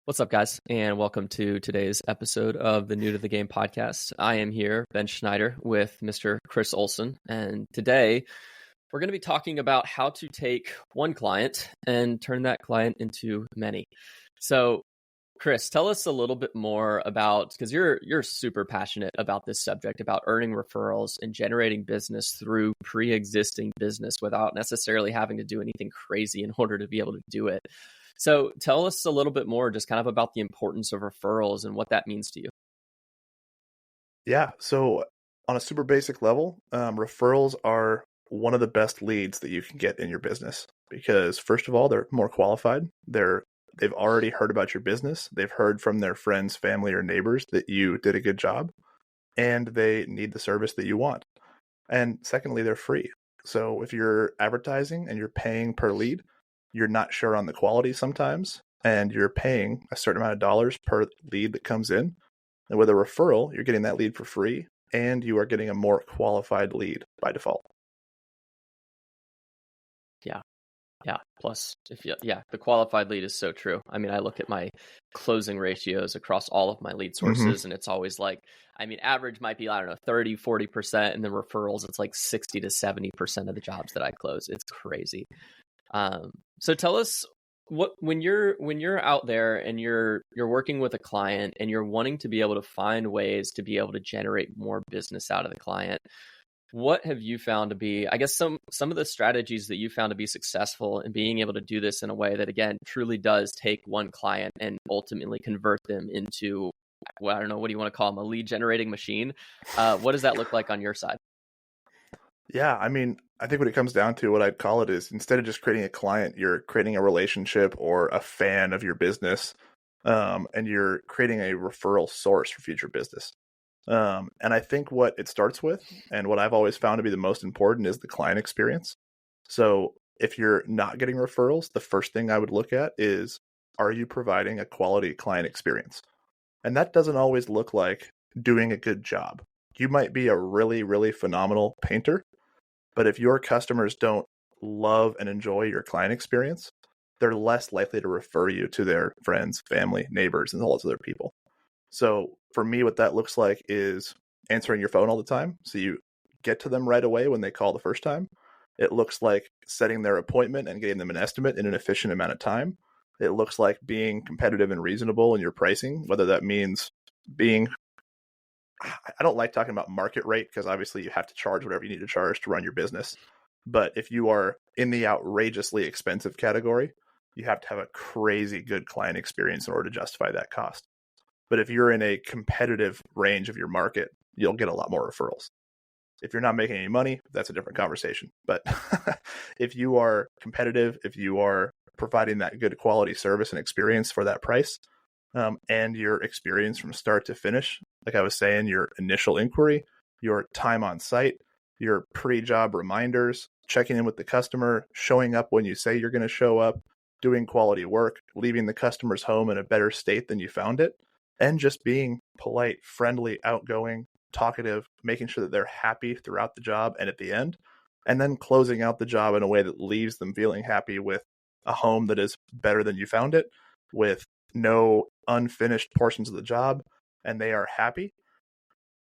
What's up, guys, and welcome to today's episode of the New to the Game podcast. I am here, Ben Schneider, with Mr. Chris Olson, and today we're going to be talking about how to take one client and turn that client into many. So, Chris, tell us a little bit more about, because you're super passionate about this subject, about earning referrals and generating business through pre-existing business without necessarily having to do anything crazy in order to be able to do it. So tell us a little bit more just kind of about the importance of referrals and what that means to you. Yeah, so on a super basic level, referrals are one of the best leads that you can get in your business because, first of all, they're more qualified. They've already heard about your business. They've heard from their friends, family, or neighbors that you did a good job, and they need the service that you want. And secondly, they're free. So if you're advertising and you're paying per lead, you're not sure on the quality sometimes, and you're paying a certain amount of dollars per lead that comes in. And with a referral, you're getting that lead for free, and you are getting a more qualified lead by default. Yeah. Plus, the qualified lead is so true. I mean, I look at my closing ratios across all of my lead sources, and it's always like, average might be, 30, 40%, and then referrals, it's like 60 to 70% of the jobs that I close. It's crazy. So tell us when you're out there and you're working with a client and you're wanting to be able to find ways to be able to generate more business out of the client. What have you found to be, I guess, some of the strategies that you found to be successful in being able to do this in a way that, again, truly does take one client and ultimately convert them into, well, I don't know, what do you want to call them, a lead generating machine? What does that look like on your side? Yeah, I think what it comes down to, what I'd call it is, instead of just creating a client, you're creating a relationship or a fan of your business, and you're creating a referral source for future business. And I think what it starts with, and what I've always found to be the most important, is the client experience. So if you're not getting referrals, the first thing I would look at is, are you providing a quality client experience? And that doesn't always look like doing a good job. You might be a really, really phenomenal painter, but if your customers don't love and enjoy your client experience, they're less likely to refer you to their friends, family, neighbors, and all those other people. So for me, what that looks like is answering your phone all the time, so you get to them right away when they call the first time. It looks like setting their appointment and getting them an estimate in an efficient amount of time. It looks like being competitive and reasonable in your pricing, whether that means being, I don't like talking about market rate because obviously you have to charge whatever you need to charge to run your business. But if you are in the outrageously expensive category, you have to have a crazy good client experience in order to justify that cost. But if you're in a competitive range of your market, you'll get a lot more referrals. If you're not making any money, that's a different conversation. But if you are competitive, if you are providing that good quality service and experience for that price, and your experience from start to finish, like I was saying, your initial inquiry, your time on site, your pre-job reminders, checking in with the customer, showing up when you say you're going to show up, doing quality work, leaving the customer's home in a better state than you found it, and just being polite, friendly, outgoing, talkative, making sure that they're happy throughout the job and at the end, and then closing out the job in a way that leaves them feeling happy with a home that is better than you found it, with no unfinished portions of the job, and they are happy.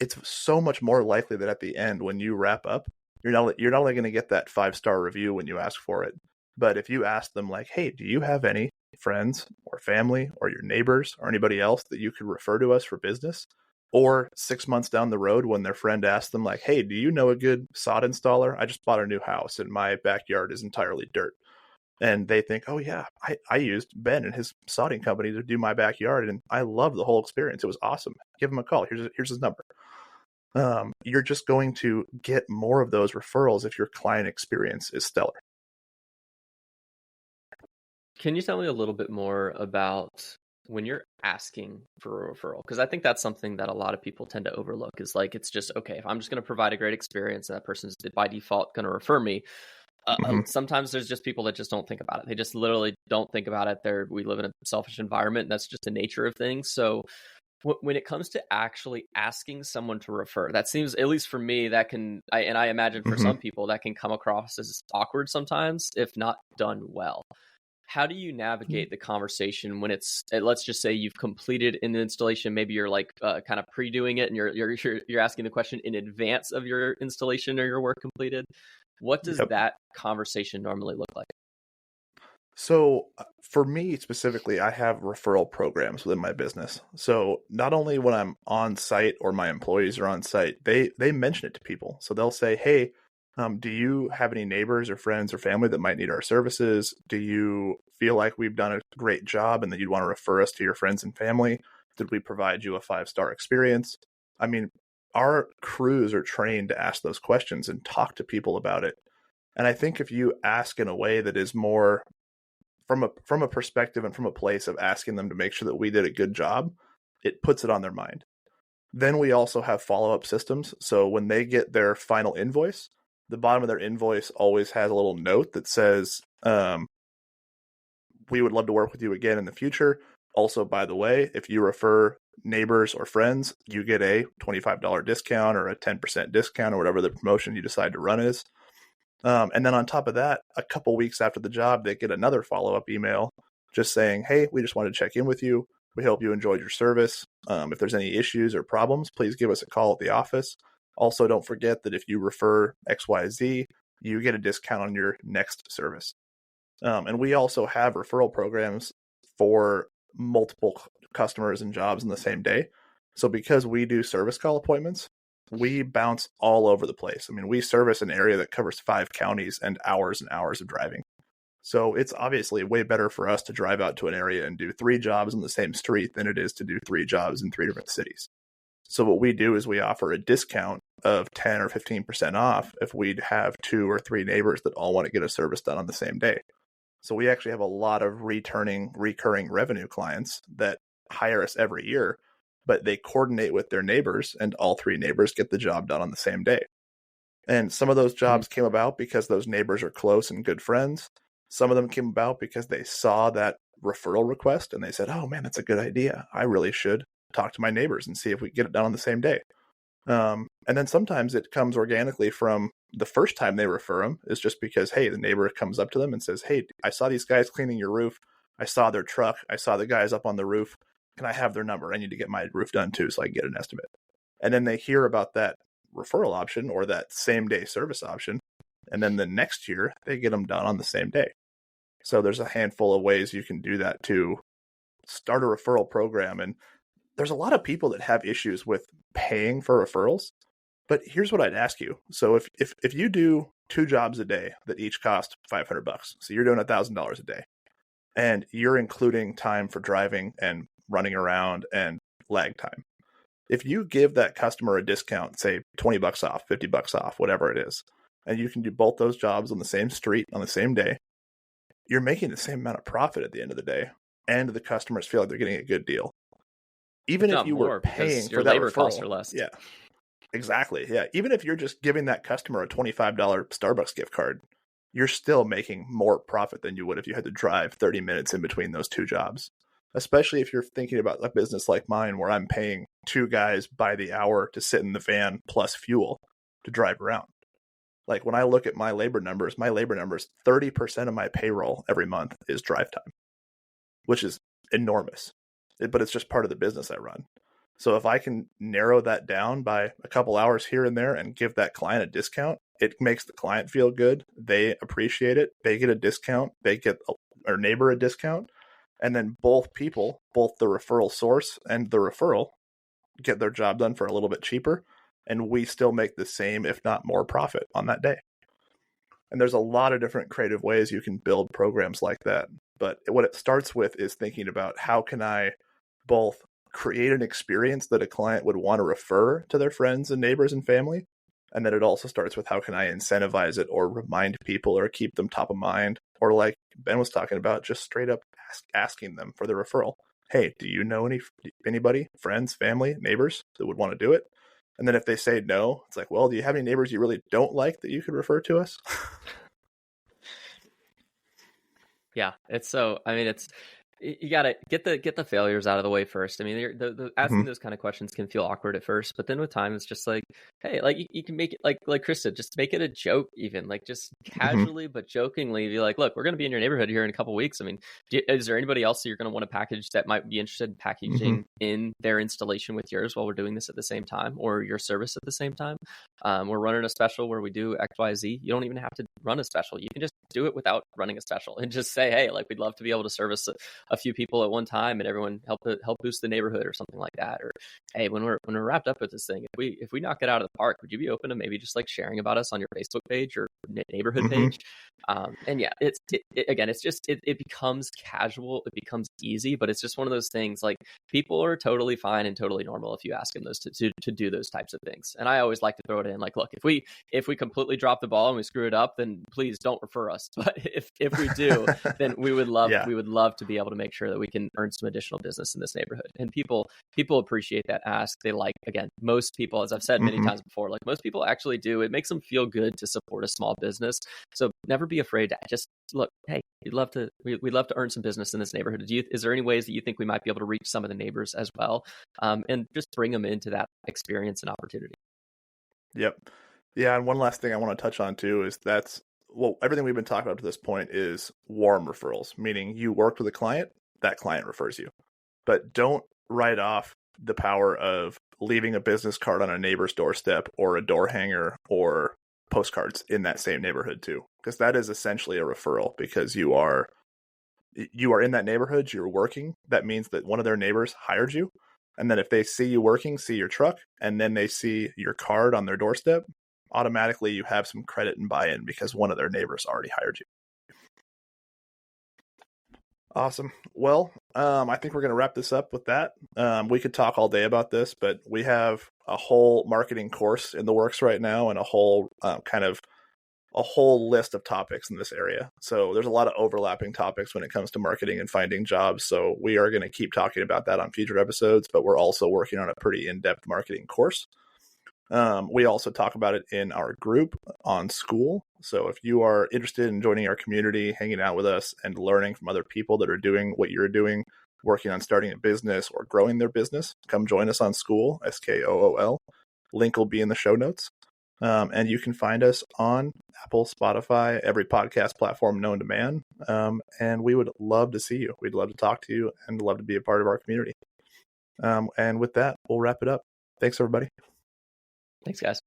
It's so much more likely that at the end, when you wrap up, you're not only going to get that 5-star review when you ask for it, but if you ask them like, hey, do you have any friends or family or your neighbors or anybody else that you could refer to us for business? Or 6 months down the road, when their friend asks them like, hey, do you know a good sod installer? I just bought a new house and my backyard is entirely dirt. And they think, oh yeah, I used Ben and his sodding company to do my backyard, and I love the whole experience. It was awesome. Give him a call. Here's his number. You're just going to get more of those referrals if your client experience is stellar. Can you tell me a little bit more about when you're asking for a referral? Because I think that's something that a lot of people tend to overlook, is like, it's just, okay, if I'm just going to provide a great experience and that person's by default going to refer me. Sometimes there's just people that just don't think about it. They just literally don't think about it. We live in a selfish environment, and that's just the nature of things. So when it comes to actually asking someone to refer, that seems, at least for me, that can, and I imagine for some people, that can come across as awkward sometimes, if not done well. how do you navigate the conversation when let's just say you've completed an installation, maybe you're like kind of pre-doing it and you're asking the question in advance of your installation or your work completed. What does that conversation normally look like? So for me specifically, I have referral programs within my business. So not only when I'm on site or my employees are on site, they mention it to people. So they'll say, "Hey, do you have any neighbors or friends or family that might need our services? Do you feel like we've done a great job and that you'd want to refer us to your friends and family? Did we provide you a 5-star experience?" I mean, our crews are trained to ask those questions and talk to people about it. And I think if you ask in a way that is more from a perspective and from a place of asking them to make sure that we did a good job, it puts it on their mind. Then we also have follow-up systems. So when they get their final invoice, the bottom of their invoice always has a little note that says, we would love to work with you again in the future. Also, by the way, if you refer neighbors or friends, you get a $25 discount or a 10% discount or whatever the promotion you decide to run is. And then on top of that, a couple weeks after the job, they get another follow-up email just saying, "Hey, we just wanted to check in with you. We hope you enjoyed your service. If there's any issues or problems, please give us a call at the office. Also, don't forget that if you refer XYZ, you get a discount on your next service." And we also have referral programs for multiple customers and jobs in the same day. So because we do service call appointments, we bounce all over the place. I mean, we service an area that covers 5 counties and hours of driving. So it's obviously way better for us to drive out to an area and do 3 jobs in the same street than it is to do 3 jobs in 3 different cities. So what we do is we offer a discount of 10 or 15% off if we have 2 or 3 neighbors that all want to get a service done on the same day. So we actually have a lot of recurring revenue clients that hire us every year, but they coordinate with their neighbors and all 3 neighbors get the job done on the same day. And some of those jobs came about because those neighbors are close and good friends. Some of them came about because they saw that referral request and they said, "Oh man, that's a good idea. I really should talk to my neighbors and see if we can get it done on the same day." And then sometimes it comes organically from the first time they refer them is just because, hey, the neighbor comes up to them and says, "Hey, I saw these guys cleaning your roof. I saw their truck. I saw the guys up on the roof. Can I have their number? I need to get my roof done too so I can get an estimate." And then they hear about that referral option or that same day service option. And then the next year they get them done on the same day. So there's a handful of ways you can do that to start a referral program. And there's a lot of people that have issues with paying for referrals. But here's what I'd ask you. So if you do 2 jobs a day that each cost $500, so you're doing $1,000 a day, and you're including time for driving and running around and lag time. If you give that customer a discount, say $20 off, $50 off, whatever it is, and you can do both those jobs on the same street on the same day, you're making the same amount of profit at the end of the day, and the customers feel like they're getting a good deal. Even if you were paying for that labor referral, costs are less. Yeah, exactly. Yeah, even if you're just giving that customer a $25 Starbucks gift card, you're still making more profit than you would if you had to drive 30 minutes in between those 2 jobs. Especially if you're thinking about a business like mine where I'm paying 2 guys by the hour to sit in the van plus fuel to drive around. Like when I look at my labor numbers, 30% of my payroll every month is drive time, which is enormous. But it's just part of the business I run. So if I can narrow that down by a couple hours here and there and give that client a discount, it makes the client feel good. They appreciate it. They get a discount. They get our neighbor a discount. And then both people, both the referral source and the referral, get their job done for a little bit cheaper. And we still make the same, if not more, profit on that day. And there's a lot of different creative ways you can build programs like that. But what it starts with is thinking about how can I both create an experience that a client would want to refer to their friends and neighbors and family. And then it also starts with how can I incentivize it or remind people or keep them top of mind. Or like Ben was talking about, just straight up asking them for the referral. Hey, do you know anybody, friends, family, neighbors that would want to do it? And then if they say no, it's like, well, do you have any neighbors you really don't like that you could refer to us? Yeah, it's so, I mean, you gotta get the failures out of the way first. I mean, the asking those kind of questions can feel awkward at first, but then with time, it's just like, hey, like you can make it like Chris said, just make it a joke, even like just casually but jokingly be like, look, we're gonna be in your neighborhood here in a couple of weeks. I mean, is there anybody else that you're gonna want to package that might be interested in packaging in their installation with yours while we're doing this at the same time, or your service at the same time? We're running a special where we do XYZ. You don't even have to run a special. You can just do it without running a special and just say, hey, like we'd love to be able to service a few people at one time and everyone help boost the neighborhood or something like that. Or hey, when we're wrapped up with this thing, if we knock it out of the park, would you be open to maybe just like sharing about us on your Facebook page or neighborhood page? And yeah, again, it's just it becomes casual, it becomes easy, but it's just one of those things like people are totally fine and totally normal if you ask them those to do those types of things. And I always like to throw it in like, look, if we completely drop the ball and we screw it up, then please don't refer us. But if we do, then we would love to be able to make sure that we can earn some additional business in this neighborhood. And people appreciate that ask. They like, again, most people, as I've said many times before, like most people actually do. It makes them feel good to support a small business. So never be afraid to just look, hey, we'd love to earn some business in this neighborhood. Is there any ways that you think we might be able to reach some of the neighbors as well? And just bring them into that experience and opportunity. Yep. Yeah. And one last thing I want to touch on too is everything we've been talking about to this point is warm referrals, meaning you worked with a client, that client refers you. But don't write off the power of leaving a business card on a neighbor's doorstep or a door hanger or postcards in that same neighborhood too, because that is essentially a referral because you are in that neighborhood, you're working. That means that one of their neighbors hired you. And then if they see you working, see your truck, and then they see your card on their doorstep, automatically you have some credit and buy-in because one of their neighbors already hired you. Awesome. Well, I think we're going to wrap this up with that. We could talk all day about this, but we have a whole marketing course in the works right now and a whole list of topics in this area. So there's a lot of overlapping topics when it comes to marketing and finding jobs. So we are going to keep talking about that on future episodes, but we're also working on a pretty in-depth marketing course. We also talk about it in our group on Skool. So if you are interested in joining our community, hanging out with us and learning from other people that are doing what you're doing, working on starting a business or growing their business, come join us on Skool, Skool. Link will be in the show notes. And you can find us on Apple, Spotify, every podcast platform known to man. And we would love to see you. We'd love to talk to you and love to be a part of our community. And with that, we'll wrap it up. Thanks, everybody. Thanks, guys.